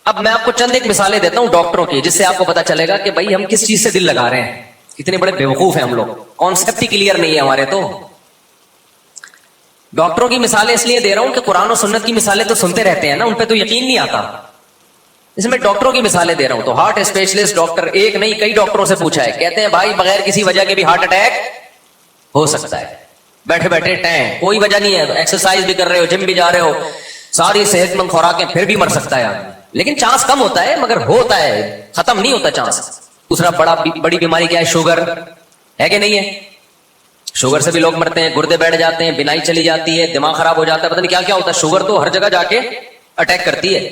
اب میں آپ کو چند ایک مثالیں دیتا ہوں ڈاکٹروں کی، جس سے آپ کو پتا چلے گا کہ بھائی ہم کس چیز سے دل لگا رہے ہیں. کتنے بڑے بیوقوف ہیں ہم لوگ، کانسیپٹ ہی کلیئر نہیں ہے ہمارے. تو ڈاکٹروں کی مثالیں اس لیے دے رہا ہوں کہ قرآن و سنت کی مثالیں تو سنتے رہتے ہیں نا، ان پہ تو یقین نہیں آتا. اس میں ڈاکٹروں کی مثالیں دے رہا ہوں. تو ہارٹ اسپیشلسٹ ڈاکٹر، ایک نہیں کئی ڈاکٹروں سے پوچھا ہے، کہتے ہیں بھائی بغیر کسی وجہ کے بھی ہارٹ اٹیک ہو سکتا ہے. بیٹھے بیٹھے ٹائم کوئی وجہ نہیں ہے، ایکسرسائز بھی کر رہے ہو، جم بھی جا رہے ہو، ساری صحت مند خوراکیں، پھر بھی مر سکتا ہے آدمی. لیکن چانس کم ہوتا ہے، مگر ہوتا ہے، ختم نہیں ہوتا چانس. دوسرا بڑی بیماری کیا ہے؟ شوگر ہے کہ نہیں ہے؟ شوگر سے بھی لوگ مرتے ہیں، گردے بیٹھ جاتے ہیں، بینائی چلی جاتی ہے، دماغ خراب ہو جاتا ہے، پتہ نہیں کیا کیا ہوتا ہے. شوگر تو ہر جگہ جا کے اٹیک کرتی ہے.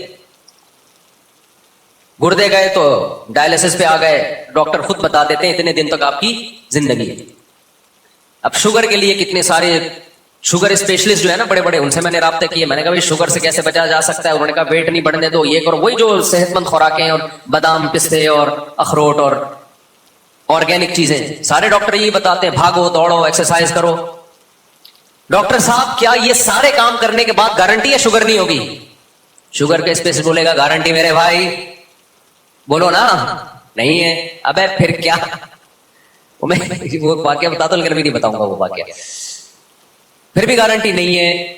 گردے گئے تو ڈائلسس پہ آ گئے، ڈاکٹر خود بتا دیتے ہیں اتنے دن تک آپ کی زندگی ہے. اب شوگر کے لیے کتنے سارے شوگر اسپیشلسٹ جو ہے نا بڑے بڑے، ان سے میں نے رابطے کیے. میں نے کہا بھائی شوگر سے کیسے بچا جا سکتا ہے؟ انہوں نے کہا ویٹ نہیں بڑھنے دو، یہ کرو، وہی جو صحت مند خوراکیں اور بادام پستے اور اخروٹ اور آرگینک چیزیں، سارے ڈاکٹر یہی بتاتے ہیں، بھاگو دوڑو ایکسرسائز کرو. ڈاکٹر صاحب کیا یہ سارے کام کرنے کے بعد گارنٹی ہے شوگر نہیں ہوگی؟ شوگر کے اسپیشلسٹ بولے گا گارنٹی میرے بھائی، بولو نا نہیں ہے. ابے پھر کیا؟ وہ واقعہ بتا دو، لیکن ابھی نہیں بتاؤں گا وہ واقعہ. پھر بھی گارنٹی نہیں ہے.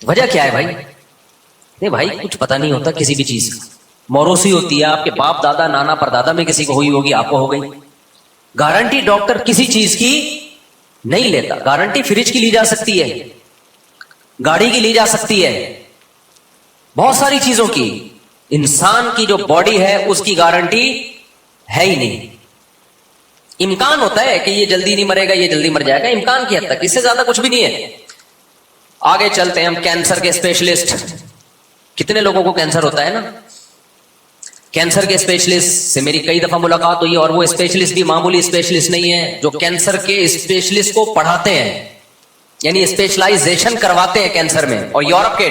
وجہ کیا ہے بھائی؟ نہیں بھائی کچھ پتہ نہیں ہوتا کسی بھی چیز کا. موروثی ہوتی ہے، آپ کے باپ دادا نانا پردادا میں کسی کو ہوئی ہوگی، آپ کو ہو گئی. گارنٹی ڈاکٹر کسی چیز کی نہیں لیتا. گارنٹی فریج کی لی جا سکتی ہے، گاڑی کی لی جا سکتی ہے، بہت ساری چیزوں کی. انسان کی جو باڈی ہے اس کی گارنٹی ہے ہی نہیں. امکان ہوتا ہے کہ یہ جلدی نہیں مرے گا، یہ جلدی مر جائے گا، امکان کی حد تک، اس سے زیادہ کچھ بھی نہیں ہے. آگے چلتے ہیں ہم. کینسر کے اسپیشلسٹ، کتنے لوگوں کو کینسر ہوتا ہے نا. کینسر کے اسپیشلسٹ سے میری کئی دفعہ ملاقات ہوئی، اور وہ اسپیشلسٹ بھی معمولی اسپیشلسٹ نہیں ہے، جو کینسر کے اسپیشلسٹ کو پڑھاتے ہیں، یعنی اسپیشلائزیشن کرواتے ہیں کینسر میں. اور یورپ کے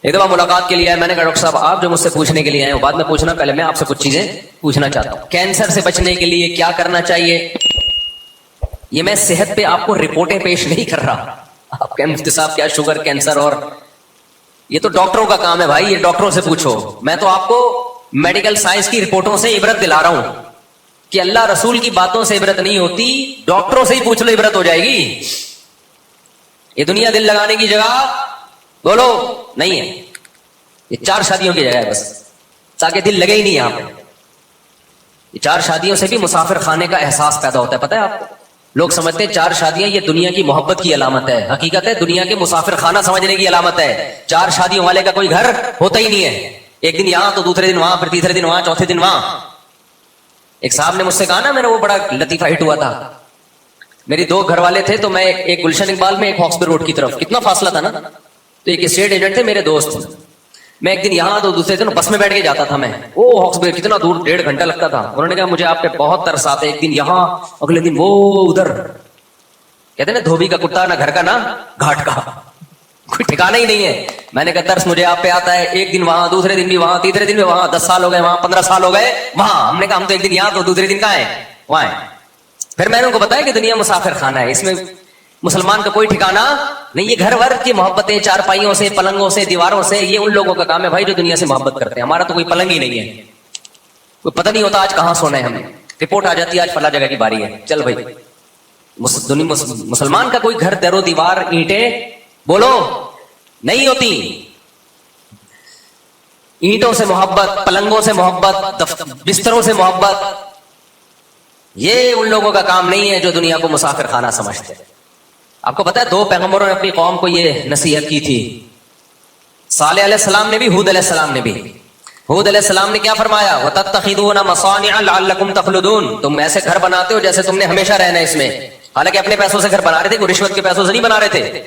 ایک دفعہ ملاقات کے لیے آئے. میں نے کہا ڈاکٹر صاحب آپ جو مجھ سے پوچھنے کے لیے آئے وہ بعد میں پوچھنا، پہلے میں آپ سے کچھ چیزیں پوچھنا چاہتا ہوں. کینسر سے بچنے کے لیے کیا کرنا چاہیے؟ یہ میں صحت پہ آپ کو رپورٹیں پیش نہیں کر رہا. آپ کہیں مفتی صاحب کیا شوگر کینسر، اور یہ تو ڈاکٹروں کا کام ہے بھائی، یہ ڈاکٹروں سے پوچھو. میں تو آپ کو میڈیکل سائنس کی رپورٹوں سے عبرت دلا رہا ہوں کہ اللہ رسول کی باتوں سے عبرت نہیں ہوتی، ڈاکٹروں سے ہی پوچھ لو عبرت ہو جائے گی. یہ دنیا دل لگانے کی جگہ بولو نہیں ہے، یہ 4 شادیوں کی جگہ ہے بس، تاکہ دل لگے ہی نہیں یہاں پہ. یہ 4 شادیوں سے بھی مسافر خانے کا احساس پیدا ہوتا ہے. پتہ ہے آپ کو، لوگ سمجھتے ہیں 4 شادیاں یہ دنیا کی محبت کی علامت ہے، حقیقت ہے دنیا کے مسافر خانہ سمجھنے کی علامت ہے. 4 شادیوں والے کا کوئی گھر ہوتا ہی نہیں ہے. ایک دن یہاں تو دوسرے دن وہاں، پھر تیسرے دن وہاں، چوتھے دن وہاں. ایک صاحب نے مجھ سے کہا نا، میرا وہ بڑا لطیفہ ہٹ ہوا تھا. میری 2 گھر والے تھے، تو میں ایک گلشن اقبال میں، ایک ہاکسبی روڈ کی طرف، کتنا فاصلہ تھا نا. تو ایک اسٹیٹ ایجنٹ تھے میرے دوست، میں ایک دن یہاں تو دوسرے دن بس میں بیٹھ کے جاتا تھا. میں وہ ہاکسبی کتنا دور، 1.5 گھنٹہ لگتا تھا. انہوں نے کہا مجھے آپ پہ بہت ترس آتا ہے. ایک دن یہاں، اگلے دن وہ ادھر. کہتے ہیں نا دھوبی کا کتا نہ گھر کا نہ گھاٹ کا، کوئی ٹھکانا ہی نہیں ہے. میں نے کہا درس مجھے آپ پہ آتا ہے. ایک دن وہاں، دوسرے دن بھی وہاں، تیسرے دن بھی وہاں. 10 سال ہو گئے وہاں، 15 سال ہو گئے وہاں. ہم نے کہا ہم تو ایک دن یہاں تو دوسرے دن کہاں ہیں؟ وہاں ہیں. پھر میں نے ان کو بتایا کہ دنیا مسافر خانہ ہے، اس میں مسلمان کا کوئی ٹھکانا نہیں. یہ گھر ور کی محبتیں، چارپائیوں سے، پلنگوں سے، دیواروں سے، یہ ان لوگوں کا کام ہے بھائی جو دنیا سے محبت کرتے ہیں. ہمارا تو کوئی پلنگ ہی نہیں ہے، کوئی پتہ نہیں ہوتا آج کہاں سونا ہے. ہمیں رپورٹ آ جاتی ہے آج فلاں جگہ کی باری ہے، چل بھائی. مسلمان کا کوئی گھر، در و دیوار، اینٹیں بولو نہیں ہوتی. اینٹوں سے محبت، پلنگوں سے محبت، بستروں سے محبت، یہ ان لوگوں کا کام نہیں ہے جو دنیا کو مسافر خانہ سمجھتے ہیں. آپ کو پتا ہے 2 پیغمبروں نے اپنی قوم کو یہ نصیحت کی تھی. صالح علیہ السلام نے بھی، ہود علیہ السلام نے بھی. ہود علیہ السلام نے کیا فرمایا؟ وَتَتَّخِذُونَ مَصَانِعَ لَعَلَّكُمْ تَخْلُدُونَ. تم ایسے گھر بناتے ہو جیسے تم نے ہمیشہ رہنا ہے اس میں. حالانکہ اپنے پیسوں سے گھر بنا رہے تھے، کوئی رشوت کے پیسوں سے نہیں بنا رہے تھے.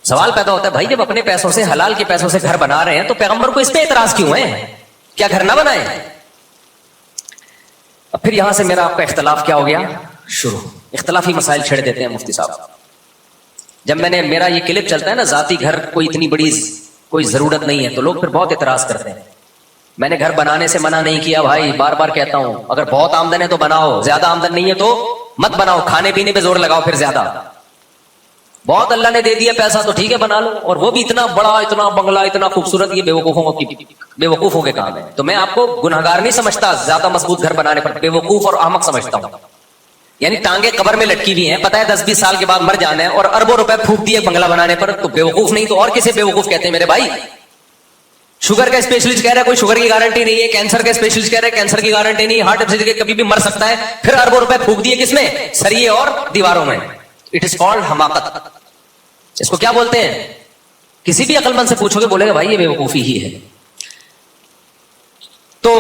سوال پیدا ہوتا ہے بھائی جب اپنے پیسوں سے، حلال کے پیسوں سے گھر بنا رہے ہیں تو پیغمبر کو اس پہ اعتراض کیوں ہے؟ کیا گھر نہ بنائیں؟ اب پھر یہاں سے میرا آپ کا اختلاف کیا ہو گیا شروع. اختلافی مسائل چھیڑ دیتے ہیں مفتی صاحب. جب میں نے، میرا یہ کلپ چلتا ہے نا ذاتی گھر کوئی اتنی بڑی کوئی ضرورت نہیں ہے، تو لوگ پھر بہت اعتراض کرتے ہیں. میں نے گھر بنانے سے منع نہیں کیا بھائی، بار بار کہتا ہوں اگر بہت آمدن ہے تو بناؤ، زیادہ آمدن نہیں ہے تو مت بناؤ. کھانے پینے پہ زور لگاؤ پھر زیادہ. बहुत अल्लाह ने दे दिया पैसा तो ठीक है बना लो, और वो भी इतना बड़ा, इतना बंगला, इतना खूबसूरत, ये बेवकूफों के काम है। तो मैं आपको गुनहगार नहीं समझता ज्यादा मजबूत घर बनाने पर, बेवकूफ और अहमक समझता हूं। यानी टांगे कब्र में लटकी हुई हैं, पता है 10-20 साल के बाद मर जाना है, और अरबों रुपए फूक दिए बंगला बनाने पर, तो बेवकूफ नहीं तो और किसे बेवकूफ कहते हैं मेरे भाई। शुगर का स्पेशलिस्ट कह रहा है कोई शुगर की गारंटी नहीं है, कैंसर का स्पेशलिस्ट कह रहा है कैंसर की गारंटी नहीं, हार्ट डिसीज के कभी भी मर सकता है, फिर अरबों रुपए फूक दिए किसमें? सरिये और दीवारों में। इट इज कॉल्ड हमाकत। इसको क्या बोलते हैं? किसी भी अक्लमंद से पूछोगे बोलेगा भाई ये बेवकूफी ही है। तो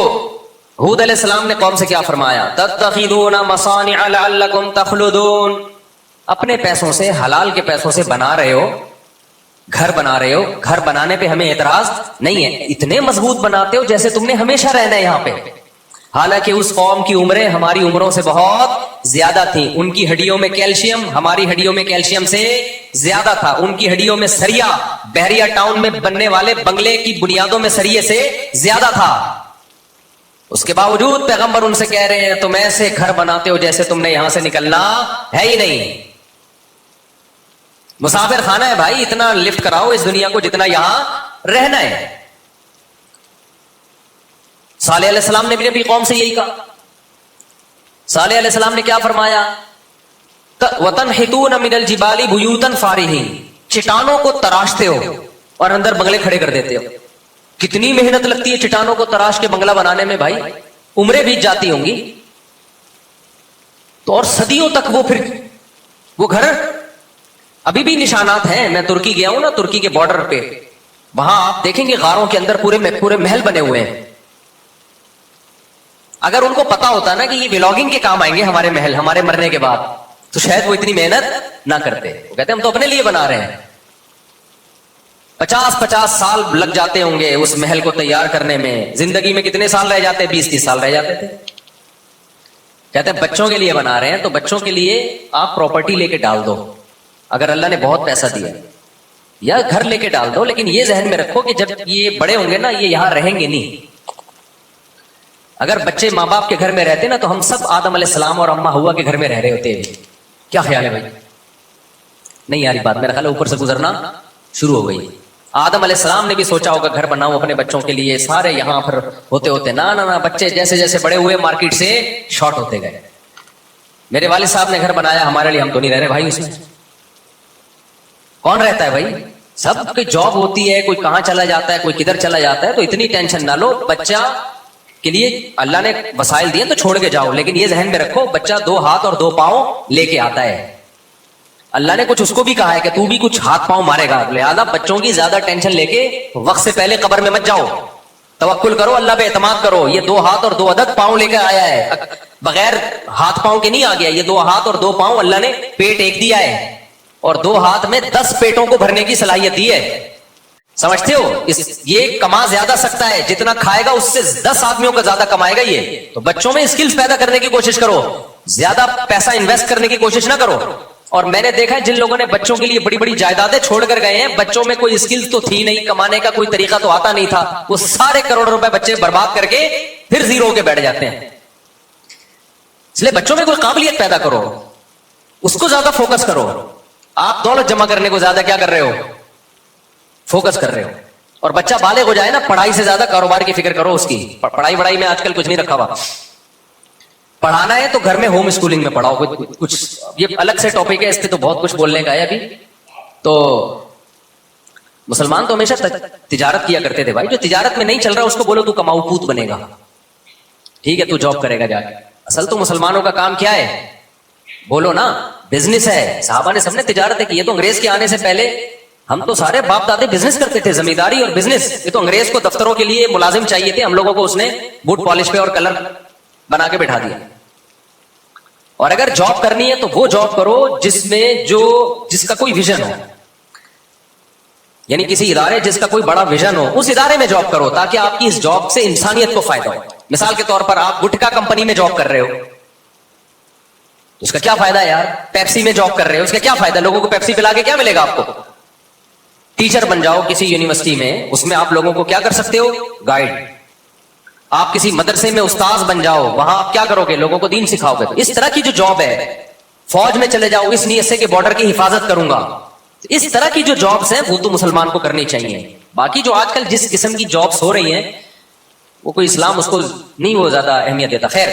हूद अलैहिस्सलाम ने कौम से क्या फरमाया? तत्तखिदूना मसानिअ लअल्लकुम तखलुदून। अपने पैसों से, हलाल के पैसों से बना रहे हो, घर बना रहे हो, घर बनाने पे हमें एतराज नहीं है, इतने मजबूत बनाते हो जैसे तुमने हमेशा रहना है यहां पे। हालांकि उस कौम की उम्रें हमारी उम्रों से बहुत ज्यादा थी, उनकी हड्डियों में कैल्शियम हमारी हड्डियों में कैल्शियम से ज्यादा था, उनकी हड्डियों में सरिया बहरिया टाउन में बनने वाले बंगले की बुनियादों में सरिये से ज्यादा था। उसके बावजूद पैगंबर उनसे कह रहे हैं तुम ऐसे घर बनाते हो जैसे तुमने यहां से निकलना है ही नहीं। मुसाफिर खाना है भाई, इतना लिफ्ट कराओ इस दुनिया को जितना यहां रहना है। सालेह अलैहिस्सलाम ने भी अपनी कौम से यही कहा। सालेह अलैहिस्सलाम ने क्या फरमाया? वतनहितून मिनल जिबाली बुयूतन फारिहीन। चट्टानों को तराशते हो और अंदर बंगले खड़े कर देते हो। कितनी मेहनत लगती है चट्टानों को तराश के बंगला बनाने में भाई, उम्रें बीत जाती होंगी। तो और सदियों तक वो घर अभी भी निशानात हैं। मैं तुर्की गया हूं ना, तुर्की के बॉर्डर पे, वहां आप देखेंगे गारों के अंदर पूरे महल बने हुए हैं। अगर उनको पता होता ना कि ये व्लॉगिंग के काम आएंगे हमारे महल हमारे मरने के बाद, तो शायद वो इतनी मेहनत ना करते। वो कहते हम तो अपने लिए बना रहे हैं। 50-50 साल लग जाते होंगे उस महल को तैयार करने में। जिंदगी में कितने साल रह जाते? 20-30 साल रह जाते थे। कहते हैं बच्चों के लिए बना रहे हैं, तो बच्चों के लिए आप प्रॉपर्टी लेके डाल दो, अगर अल्लाह ने बहुत पैसा दिया, या घर लेके डाल दो, लेकिन ये जहन में रखो कि जब ये बड़े होंगे ना, ये यहां रहेंगे नहीं। अगर बच्चे माँ बाप के घर में रहते ना, तो हम सब आदम अलैहिस्सलाम और अम्मा हुआ के घर में रह रहे होते हैं। क्या ख्याल है भाई? नहीं यार बात, मेरा ख्याल है ऊपर से गुजरना शुरू हो गई। आदम अलैहिस्सलाम ने भी सोचा होगा घर बनाऊं अपने बच्चों के लिए, सारे यहां पर होते होते ना ना ना, बच्चे जैसे जैसे बड़े हुए मार्केट से शॉर्ट होते गए। मेरे वालिद साहब ने घर बनाया हमारे लिए, हम तो नहीं रह रहे भाई उसमें। कौन रहता है भाई? सबकी जॉब होती है, कोई कहां चला जाता है, कोई किधर चला जाता है। तो इतनी टेंशन ना लो, बच्चा के लिए अल्लाह ने वसाइल दिए तो छोड़ के जाओ, लेकिन ये जहन में रखो बच्चा 2 हाथ और 2 पांव लेके आता है। अल्लाह ने कुछ उसको भी कहा है कि तू भी कुछ हाथ पांव मारेगा, लिहाजा बच्चों की ज्यादा टेंशन लेके वक्त से पहले कब्र में मत जाओ। तवक्कुल करो, अल्लाह पे एतमाद करो। ये 2 हाथ और 2 अदद पांव लेकर आया है, बगैर हाथ पांव के नहीं आ गया। ये 2 हाथ और 2 पांव अल्लाह ने पेट एक दिया है, और 2 हाथ में 10 पेटों को भरने की सलाहियत दी है। समझते हो? ये कमा ज्यादा सकता है, जितना खाएगा उससे 10 आदमियों का ज्यादा कमाएगा ये। तो बच्चों में स्किल्स पैदा करने की कोशिश करो, ज्यादा पैसा इन्वेस्ट करने की कोशिश ना करो। और मैंने देखा है जिन लोगों ने बच्चों के लिए बड़ी बड़ी जायदादें छोड़ कर गए हैं, बच्चों में कोई स्किल्स तो थी नहीं, कमाने का कोई तरीका तो आता नहीं था, वो सारे करोड़ रुपए बच्चे बर्बाद करके फिर जीरो के बैठ जाते हैं। इसलिए बच्चों में कोई काबिलियत पैदा करो, उसको ज्यादा फोकस करो। आप दौलत जमा करने को ज्यादा क्या कर रहे हो? फोकस कर रहे हो। और बच्चा बालिग हो जाए ना, पढ़ाई से ज्यादा कारोबार की फिक्र करो उसकी। पढ़ाई में आजकल कुछ नहीं रखा हुआ। पढ़ाना है तो घर में होम स्कूलिंग में पढ़ाओ। कुछ ये अलग से टॉपिक है, इस पे तो बहुत कुछ बोलने का है अभी। तो मुसलमान तो हमेशा तिजारत किया करते थे भाई। जो तिजारत में नहीं चल रहा उसको बोलो तू कमाऊ पूत बनेगा, ठीक है, तू जॉब करेगा जाके। असल तो मुसलमानों का काम क्या है? बोलो ना, बिजनेस है। साहबा ने सबने तिजारत की। ये तो अंग्रेज के आने से पहले हम तो सारे बाप दादे बिजनेस करते थे, जमींदारी और बिजनेस। ये तो अंग्रेज को दफ्तरों के लिए मुलाजिम चाहिए थे, हम लोगों को उसने बूट पॉलिश पे और कलर बना के बैठा दिया। और अगर जॉब करनी है तो वो जॉब करो जिसका कोई विजन हो, यानी किसी इदारे जिसका कोई बड़ा विजन हो, उस इदारे में जॉब करो, ताकि आपकी इस जॉब से इंसानियत को फायदा हो। मिसाल के तौर पर आप गुटखा कंपनी में जॉब कर रहे हो, उसका क्या फायदा है यार? पेप्सी में जॉब कर रहे हो, उसका क्या फायदा? लोगों को पेप्सी पिला के क्या मिलेगा आपको? टीचर बन जाओ किसी यूनिवर्सिटी में, उसमें आप लोगों को क्या कर सकते हो? गाइड। आप किसी मदरसे में उस्ताद बन जाओ, वहां आप क्या करोगे? लोगों को दीन सिखाओगे। इस तरह की जो जॉब है, फौज में चले जाओ इस नियत से कि बॉर्डर की हिफाजत करूंगा, इस तरह की जो जॉब्स हैं वो तो मुसलमान को करनी चाहिए। बाकी जो आजकल जिस किस्म की जॉब्स हो रही हैं वो कोई इस्लाम उसको नहीं वो ज्यादा अहमियत देता। खैर,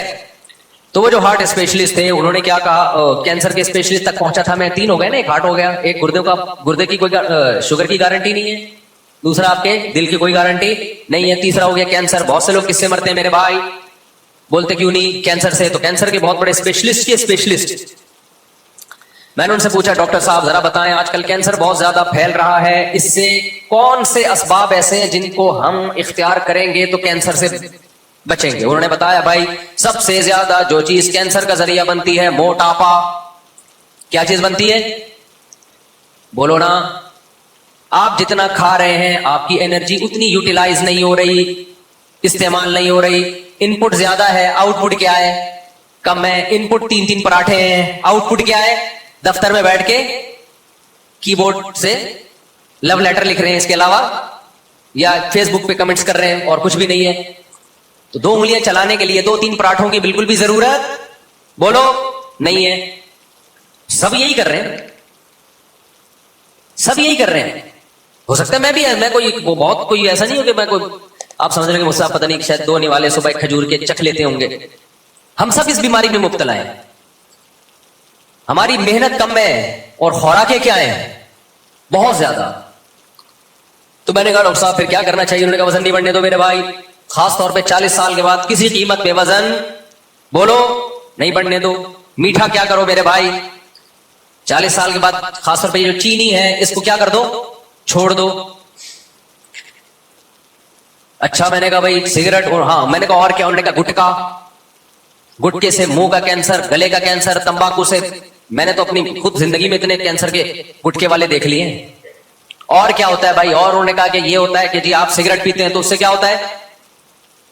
तो वो जो हार्ट स्पेशलिस्ट थे उन्होंने क्या कहा, कैंसर के स्पेशलिस्ट तक पहुंचा था मैं। 3 हो गए ना, एक हार्ट हो गया, एक गुर्दे की कोई शुगर की गारंटी नहीं है, दूसरा आपके दिल की कोई गारंटी नहीं है, तीसरा हो गया कैंसर। बहुत से लोग किससे मरते हैं मेरे भाई, बोलते क्यों नहीं कैंसर से। तो कैंसर के बहुत बड़े स्पेशलिस्ट के स्पेशलिस्ट, मैंने उनसे पूछा डॉक्टर साहब जरा बताएं आजकल कैंसर बहुत ज्यादा फैल रहा है, इससे कौन से असबाब ऐसे हैं जिनको हम इख्तियार करेंगे तो कैंसर से बचेंगे। उन्होंने बताया भाई सबसे ज्यादा जो चीज कैंसर का जरिया बनती है मोटापा। क्या चीज बनती है बोलो ना। आप जितना खा रहे हैं आपकी एनर्जी उतनी यूटिलाइज नहीं हो रही, इस्तेमाल नहीं हो रही। इनपुट ज्यादा है, आउटपुट क्या है कम है। इनपुट 3-3 पराठे हैं, आउटपुट क्या है दफ्तर में बैठ के कीबोर्ड से लव लेटर लिख रहे हैं, इसके अलावा या फेसबुक पे कमेंट्स कर रहे हैं और कुछ भी नहीं है। तो 2 उंगलियां चलाने के लिए 2-3 पराठों की बिल्कुल भी जरूरत बोलो नहीं है। सब यही कर रहे हैं, सब यही कर रहे हैं। हो सकता है मैं कोई वो बहुत कोई ऐसा नहीं हो कि मैं कोई आप समझ रहे मुझसे पता नहीं शायद 2 आने वाले सुबह खजूर के चख लेते होंगे। हम सब इस बीमारी में मुब्तला हैं। हमारी मेहनत कम है और खुराकें क्या है बहुत ज्यादा। तो मैंने कहा डॉक्टर साहब फिर क्या करना चाहिए। उन्होंने कहा वजन नहीं बढ़ने दो मेरे भाई, खास तौर पे 40 साल के बाद किसी कीमत पे वजन बोलो नहीं बढ़ने दो। मीठा क्या करो मेरे भाई, 40 साल के बाद खासतौर पे जो चीनी है इसको क्या कर दो छोड़ दो। अच्छा मैंने कहा भाई सिगरेट, और हाँ मैंने कहा और क्या। उन्होंने कहा गुटखा, गुटके से मुंह का कैंसर, गले का कैंसर, तंबाकू से। मैंने तो अपनी खुद जिंदगी में इतने कैंसर के गुटके वाले देख लिए हैं। और क्या होता है भाई, और उन्होंने कहा कि ये होता है कि जी आप सिगरेट पीते हैं तो उससे क्या होता है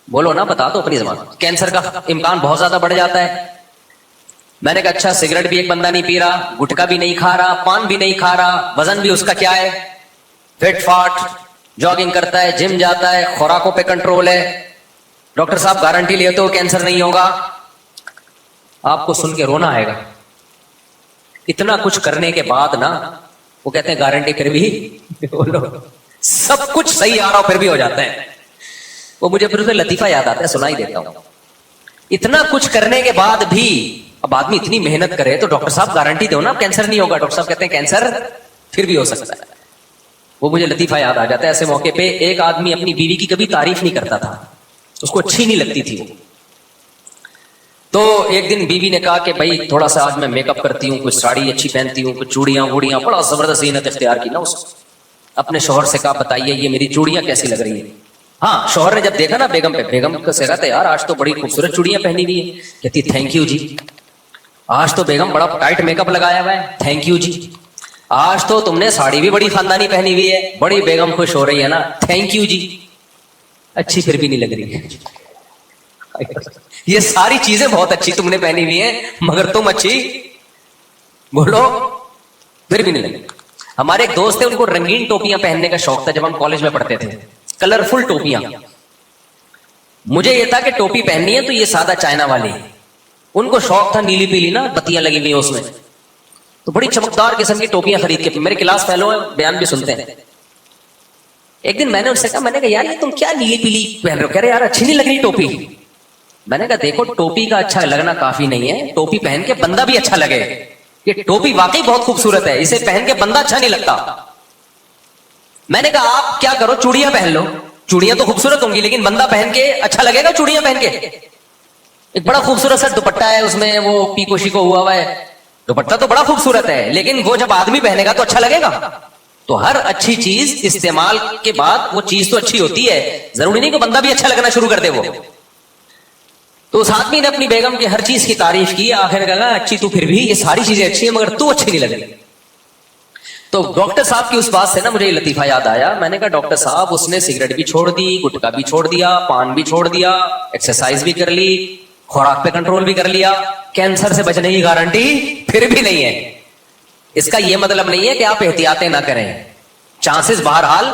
बोलो ना, बता दो अपनी जबान। कैंसर का इम्कान बहुत ज्यादा बढ़ जाता है। मैंने कहा अच्छा सिगरेट भी एक बंदा नहीं पी रहा, गुटखा भी नहीं खा रहा, पान भी नहीं खा रहा, वजन भी उसका क्या है फिट फाट, जॉगिंग करता है, जिम जाता है, खुराकों पे कंट्रोल है। डॉक्टर साहब गारंटी लेते हो कैंसर नहीं होगा। आपको सुन के रोना आएगा। इतना कुछ करने के बाद ना वो कहते हैं गारंटी फिर भी बोलो सब कुछ सही आ रहा हो फिर भी हो जाता है। वो मुझे फिर उसे लतीफा याद आता है, सुनाई देता हूं। इतना कुछ करने के बाद भी अब आदमी इतनी मेहनत करे तो डॉक्टर साहब गारंटी दो ना कैंसर नहीं होगा। डॉक्टर साहब कहते हैं कैंसर फिर भी हो सकता है। वो मुझे लतीफा याद आ जाता है। ऐसे मौके पे एक आदमी अपनी बीवी की कभी तारीफ नहीं करता था, उसको अच्छी नहीं लगती थी वो। तो एक दिन बीवी ने कहा कि भाई थोड़ा सा आज मैं मेकअप करती हूँ, कुछ साड़ी अच्छी पहनती हूँ, कुछ चूड़ियां वूड़ियां, बड़ा जबरदस्त जीनत इख्तियार की ना उसको। अपने शोहर से कहा बताइए ये मेरी चूड़ियां कैसी लग रही है। हाँ शोहर ने जब देखा ना बेगम पे, बेगम को से कहते यार आज तो बड़ी खूबसूरत चूड़ियां पहनी हुई है। कहती थैंक यू जी। आज तो बेगम बड़ा टाइट मेकअप लगाया हुआ है, थैंक यू जी। आज तो तुमने साड़ी भी बड़ी खानदानी पहनी हुई है, बड़ी बेगम खुश हो रही है ना, थैंक यू जी। अच्छी फिर भी नहीं लग रही है। ये सारी चीजें बहुत अच्छी तुमने पहनी हुई है मगर तुम अच्छी बोलो फिर भी नहीं लगी। हमारे एक दोस्त थे, उनको रंगीन टोपियां पहनने का शौक था जब हम कॉलेज में पढ़ते थे, कलरफुल टोपियां। मुझे ये था कि टोपी पहननी है तो ये सादा चाइना वाली। उनको शौक था नीली पीली ना बत्तियां लगी हुई उसमें, तो बड़ी चमकदार किस्म की टोपियां खरीद के, मेरे क्लास फेलो है बयान भी सुनते हैं। एक दिन मैंने उनसे कहा, मैंने कहा यार ये तुम क्या नीली पीली पहन रहे हो। कह रहे यार अच्छी नहीं लग रही टोपी। मैंने कहा देखो टोपी का अच्छा लगना काफी नहीं है, टोपी पहन के बंदा भी अच्छा लगे। ये टोपी वाकई बहुत खूबसूरत है, इसे पहन के बंदा अच्छा नहीं लगता। मैंने कहा आप क्या करो चूड़ियां पहन लो, चूड़ियां तो खूबसूरत होंगी लेकिन बंदा पहन के अच्छा लगेगा चूड़ियां पहन के। एक बड़ा खूबसूरत सा दुपट्टा है, उसमें वो पीको शीको हुआ है, दुपट्टा तो बड़ा खूबसूरत है लेकिन वो जब आदमी पहनेगा तो अच्छा लगेगा। तो हर अच्छी चीज इस्तेमाल के बाद वो चीज तो अच्छी होती है, जरूरी नहीं कि बंदा भी अच्छा लगना शुरू कर दे वो। तो उस आदमी ने अपनी बेगम की हर चीज की तारीफ की, आखिर कहा अच्छी तू फिर भी, ये सारी चीजें अच्छी है मगर तू अच्छी नहीं लगी। तो डॉक्टर साहब की उस बात से ना मुझे ये लतीफा याद आया। मैंने कहा डॉक्टर साहब उसने सिगरेट भी छोड़ दी, गुटखा भी छोड़ दिया, पान भी छोड़ दिया, एक्सरसाइज भी कर ली, खुराक पे कंट्रोल भी कर लिया, कैंसर से बचने की गारंटी फिर भी नहीं है। इसका यह मतलब नहीं है कि आप एहतियातें ना करें, चांसेस बहरहाल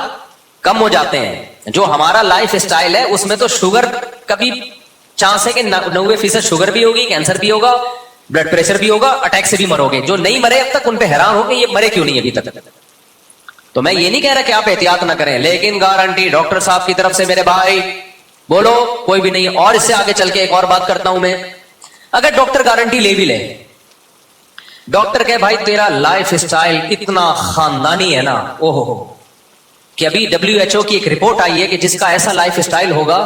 कम हो जाते हैं। जो हमारा लाइफ स्टाइल है उसमें तो शुगर कभी चांस है कि 90% शुगर भी होगी, कैंसर भी होगा, ब्लड प्रेशर भी होगा, अटैक से भी मरोगे। जो नहीं मरे अब तक उन पे हैरान हो कि ये मरे क्यों नहीं अभी तक। تو میں یہ نہیں کہہ رہا کہ آپ احتیاط نہ کریں, لیکن گارنٹی ڈاکٹر صاحب کی طرف سے میرے بھائی بولو کوئی بھی نہیں. اور اس سے آگے چل کے ایک اور بات کرتا ہوں میں, اگر ڈاکٹر گارنٹی لے بھی لے, ڈاکٹر کہ بھائی تیرا لائف اسٹائل اتنا خاندانی ہے نا, اوہو, کہ ابھی WHO کی ایک رپورٹ آئی ہے کہ جس کا ایسا لائف اسٹائل ہوگا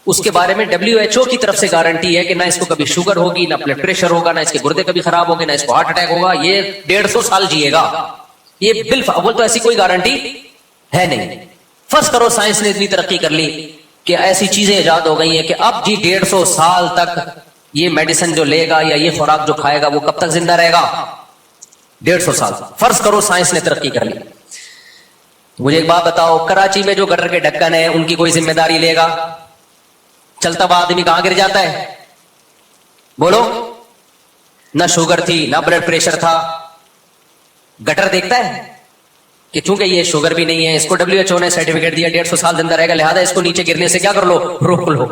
اس کے بارے میں WHO کی طرف سے گارنٹی ہے کہ نہ اس کو کبھی شوگر ہوگی, نہ بلڈ پریشر ہوگا, نہ اس کے گردے کبھی خراب ہوگے, نہ اس کو ہارٹ اٹیک ہوگا, یہ 150 سال جیے گا. یہ بالفعل تو ایسی کوئی گارنٹی ہے نہیں. فرض کرو سائنس نے اتنی ترقی کر لی کہ ایسی چیزیں ایجاد ہو گئی ہیں کہ اب جی 150 سال تک یہ میڈیسن جو لے گا یا یہ خوراک جو کھائے گا وہ کب تک زندہ رہے گا, 150 سال. فرض کرو سائنس نے ترقی کر لی. مجھے ایک بات بتاؤ, کراچی میں جو گٹر کے ڈھکن ہیں ان کی کوئی ذمہ داری لے گا؟ چلتا ہوا آدمی کہاں گر جاتا ہے, بولو. نہ شوگر تھی نہ بلڈ پریشر تھا, گٹر دیکھتا ہے کہ چونکہ یہ شوگر بھی نہیں ہے, اس کو WHO نے سرٹیفکیٹ دیا 150 سال زندہ رہے گا, لہذا اس کو نیچے گرنے سے کیا کر لو, روک لو.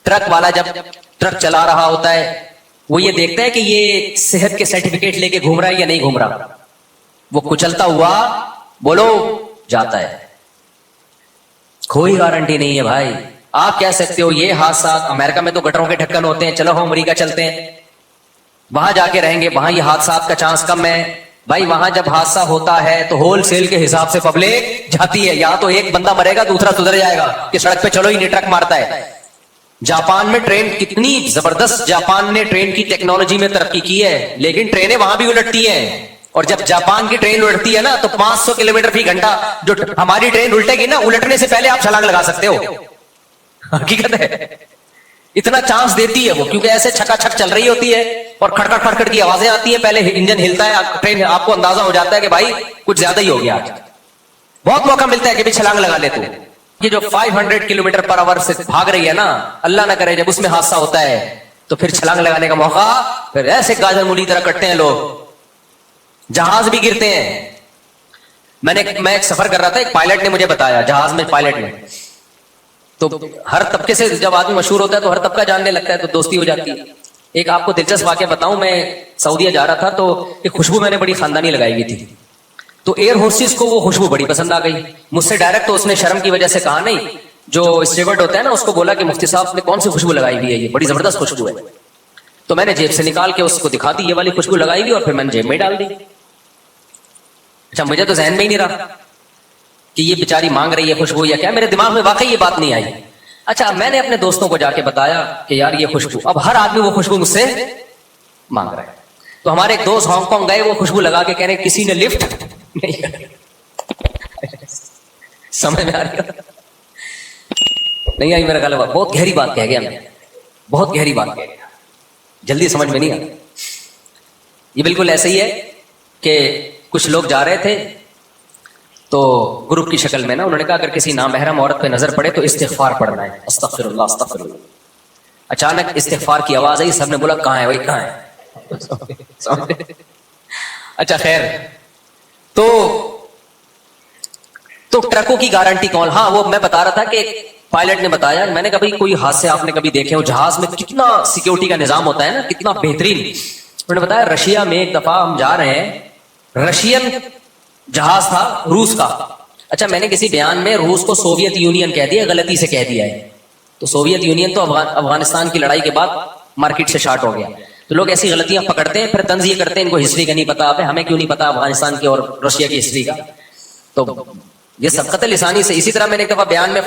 ٹرک والا جب ٹرک چلا رہا ہوتا ہے وہ یہ دیکھتا ہے کہ یہ صحت کے سرٹیفکیٹ لے کے گھوم رہا ہے یا نہیں گھوم رہا, وہ کچلتا ہوا بولو جاتا ہے. کوئی گارنٹی نہیں ہے بھائی. آپ کہہ سکتے ہو یہ حادثات, امریکہ میں تو گٹروں کے ڈھکن ہوتے ہیں, چلو ہم امریکہ چلتے ہیں, وہاں جا کے رہیں گے, وہاں یہ حادثات کا چانس کم ہے. بھائی وہاں جب حادثہ ہوتا ہے تو ہول سیل کے حساب سے پبلک جاتی ہے, یا تو ایک بندہ مرے گا دوسرا سدھر جائے گا کہ سڑک پہ چلو ہی نہیں, ٹرک مارتا ہے. جاپان میں ٹرین کتنی زبردست, جاپان نے ٹرین کی ٹیکنالوجی میں ترقی کی ہے, لیکن ٹرینیں وہاں بھی الٹتی ہیں. اور جب جاپان کی ٹرین الٹتی ہے نا تو 500 کلومیٹر فی گھنٹہ جو ہماری ٹرین الٹے گی نا, الٹنے سے پہلے آپ چھلانگ لگا سکتے ہو. حقیقت ہے, اتنا چانس دیتی ہے وہ, کیونکہ ایسے چھکا چھک چل رہی ہوتی ہے اور کھڑکڑ کھڑکڑ کی آوازیں آتی ہیں, پہلے انجن ہلتا ہے, ٹرین آپ کو اندازہ ہو جاتا ہے کہ بھائی کچھ زیادہ ہی ہو گیا. بہت موقع ملتا ہے کہ بھی چھلانگ لگا لے تو. یہ جو 500 کلومیٹر پر آور سے بھاگ رہی ہے نا, اللہ نہ کرے جب اس میں حادثہ ہوتا ہے تو پھر چھلانگ لگانے کا موقع پھر ایسے گاجر مولی طرح کٹتے ہیں لوگ, جہاز بھی گرتے ہیں. میں ایک سفر کر رہا تھا, ایک پائلٹ نے مجھے بتایا, جہاز میں پائلٹ نے, تو ہر طبقے سے جب آدمی مشہور ہوتا ہے تو ہر طبقہ جاننے لگتا ہے تو دوستی ہو جاتی ہے. ایک آپ کو دلچسپ واقعہ بتاؤں, میں سعودیہ جا رہا تھا تو ایک خوشبو میں نے بڑی خاندانی لگائی ہوئی تھی, تو ایئر ہوسٹس کو وہ خوشبو بڑی پسند آ گئی. مجھ سے ڈائریکٹ تو اس نے شرم کی وجہ سے کہا نہیں, جو اسٹیورڈ ہوتا ہے نا اس کو بولا کہ مفتی صاحب نے کون سی خوشبو لگائی ہوئی ہے, یہ بڑی زبردست خوشبو ہے. تو میں نے جیب سے نکال کے اس کو دکھا دی, یہ والی خوشبو لگائی ہوئی, اور پھر میں نے جیب میں ڈال دی. اچھا مجھے تو ذہن میں ہی نہیں رہا کہ یہ بیچاری مانگ رہی ہے خوشبو یا کیا, میرے دماغ میں واقعی یہ بات نہیں آئی. اچھا میں نے اپنے دوستوں کو جا کے بتایا کہ یار یہ خوشبو, اب ہر آدمی وہ خوشبو مجھ سے مانگ رہا ہے. تو ہمارے ایک دوست ہانگ کانگ گئے, وہ خوشبو لگا کے کہہ رہے کسی نے لفٹ نہیں سمجھ میں آ رہی نہیں آئی میرا خیال ہے, بہت گہری بات کہہ گیا میں, بہت گہری بات کہہ گیا, جلدی سمجھ میں نہیں آئی. یہ بالکل ایسے ہی ہے کہ کچھ لوگ جا رہے تھے تو گروپ کی شکل میں نا, انہوں نے کہا اگر کسی نامحرم عورت پہ نظر پڑے تو استغفار پڑھنا ہے, استغفر اللہ استغفر اللہ. اچانک استغفار کی آواز آئی, سب نے بولا کہاں ہے بھائی کہاں ہے. اچھا خیر, تو ٹرکوں کی گارنٹی کون, ہاں وہ میں بتا رہا تھا کہ پائلٹ نے بتایا, میں نے کہا بھائی کوئی حادثے آپ نے کبھی دیکھے ہو, جہاز میں کتنا سیکیورٹی کا نظام ہوتا ہے نا, کتنا بہترین. انہوں نے بتایا رشیا میں ایک دفعہ ہم جا رہے ہیں, رشین جہاز تھا روس کا. اچھا میں نے کسی بیان میں روس کو سوویت یونین کہہ دیا, غلطی سے کہہ دیا ہے. تو سوویت یونین تو افغانستان کی لڑائی کے بعد مارکیٹ سے شارٹ ہو گیا. تو لوگ ایسی غلطیاں پکڑتے ہیں, پھر طنز یہ کرتے ہیں ان کو ہسٹری کا نہیں پتا. ہمیں کیوں نہیں پتا افغانستان کی اور رشیا کی ہسٹری کا, تو یہ سبقت لسانی سے. اسی طرح میں نے ایک دفعہ بیان میں